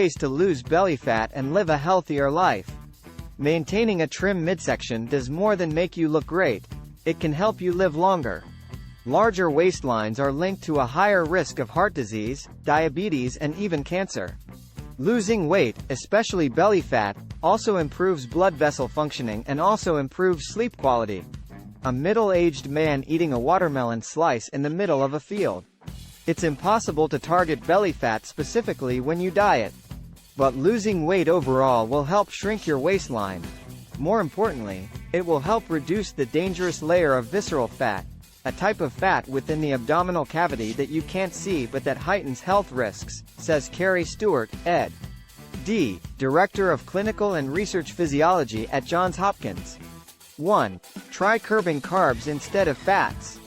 ways to lose belly fat and live a healthier life. Maintaining a trim midsection does more than make you look great. It can help you live longer. Larger waistlines are linked to a higher risk of heart disease, diabetes and even cancer. Losing weight, especially belly fat, also improves blood vessel functioning and also improves sleep quality. A middle-aged man eating a watermelon slice in the middle of a field. It's impossible to target belly fat specifically when you diet. But losing weight overall will help shrink your waistline. More importantly, it will help reduce the dangerous layer of visceral fat, a type of fat within the abdominal cavity that you can't see but that heightens health risks, says Carrie Stewart, ed.D., Director of Clinical and Research Physiology at Johns Hopkins. 1. Try curbing carbs instead of fats.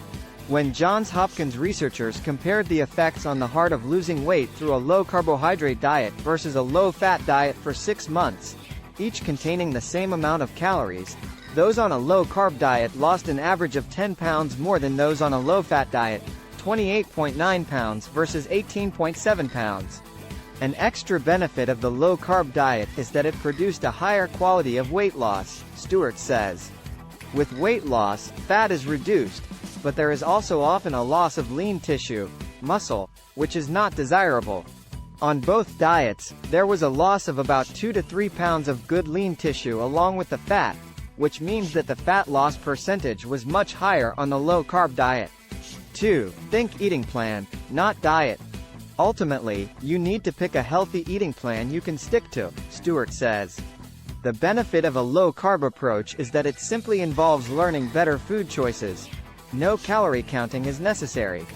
When Johns Hopkins researchers compared the effects on the heart of losing weight through a low-carbohydrate diet versus a low-fat diet for 6 months, each containing the same amount of calories, those on a low-carb diet lost an average of 10 pounds more than those on a low-fat diet, 28.9 pounds versus 18.7 pounds. An extra benefit of the low-carb diet is that it produced a higher quality of weight loss, Stewart says. With weight loss, fat is reduced, but there is also often a loss of lean tissue, muscle, which is not desirable. On both diets, there was a loss of about 2 to 3 pounds of good lean tissue along with the fat, which means that the fat loss percentage was much higher on the low-carb diet. 2. Think eating plan, not diet. Ultimately, you need to pick a healthy eating plan you can stick to, Stewart says. The benefit of a low-carb approach is that it simply involves learning better food choices. No calorie counting is necessary.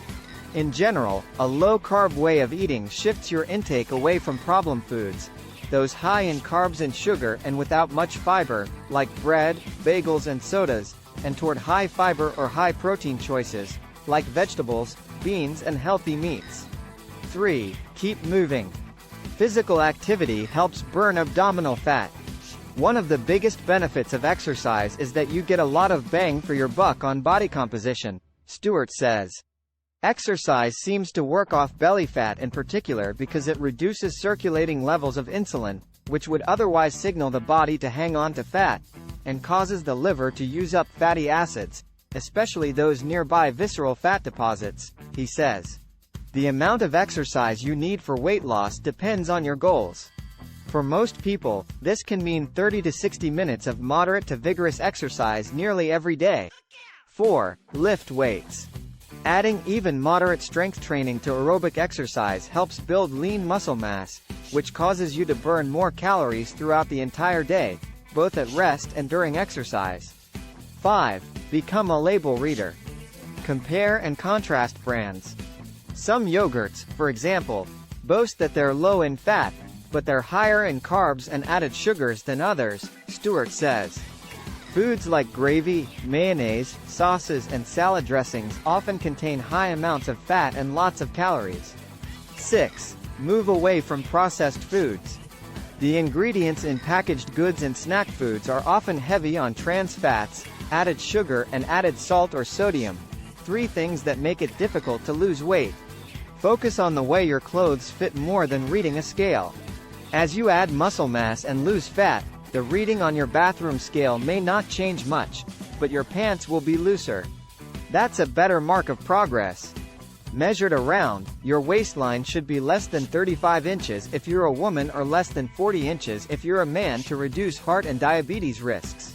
In general, a low-carb way of eating shifts your intake away from problem foods, those high in carbs and sugar and without much fiber, like bread, bagels and sodas, and toward high-fiber or high-protein choices, like vegetables, beans and healthy meats. 3. Keep moving. Physical activity helps burn abdominal fat. One of the biggest benefits of exercise is that you get a lot of bang for your buck on body composition, Stewart says. Exercise seems to work off belly fat in particular because it reduces circulating levels of insulin, which would otherwise signal the body to hang on to fat, and causes the liver to use up fatty acids, especially those nearby visceral fat deposits, he says. The amount of exercise you need for weight loss depends on your goals. For most people, this can mean 30 to 60 minutes of moderate to vigorous exercise nearly every day. 4. Lift weights. Adding even moderate strength training to aerobic exercise helps build lean muscle mass, which causes you to burn more calories throughout the entire day, both at rest and during exercise. 5. Become a label reader. Compare and contrast brands. Some yogurts, for example, boast that they're low in fat, but they're higher in carbs and added sugars than others, Stewart says. Foods like gravy, mayonnaise, sauces and salad dressings often contain high amounts of fat and lots of calories. 6. Move away from processed foods. The ingredients in packaged goods and snack foods are often heavy on trans fats, added sugar and added salt or sodium, 3 things that make it difficult to lose weight. Focus on the way your clothes fit more than reading a scale. As you add muscle mass and lose fat, the reading on your bathroom scale may not change much, but your pants will be looser. That's a better mark of progress. Measured around, your waistline should be less than 35 inches if you're a woman or less than 40 inches if you're a man to reduce heart and diabetes risks.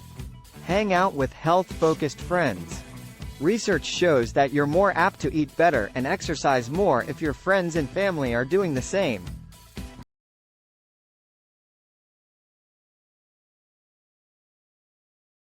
Hang out with health-focused friends. Research shows that you're more apt to eat better and exercise more if your friends and family are doing the same.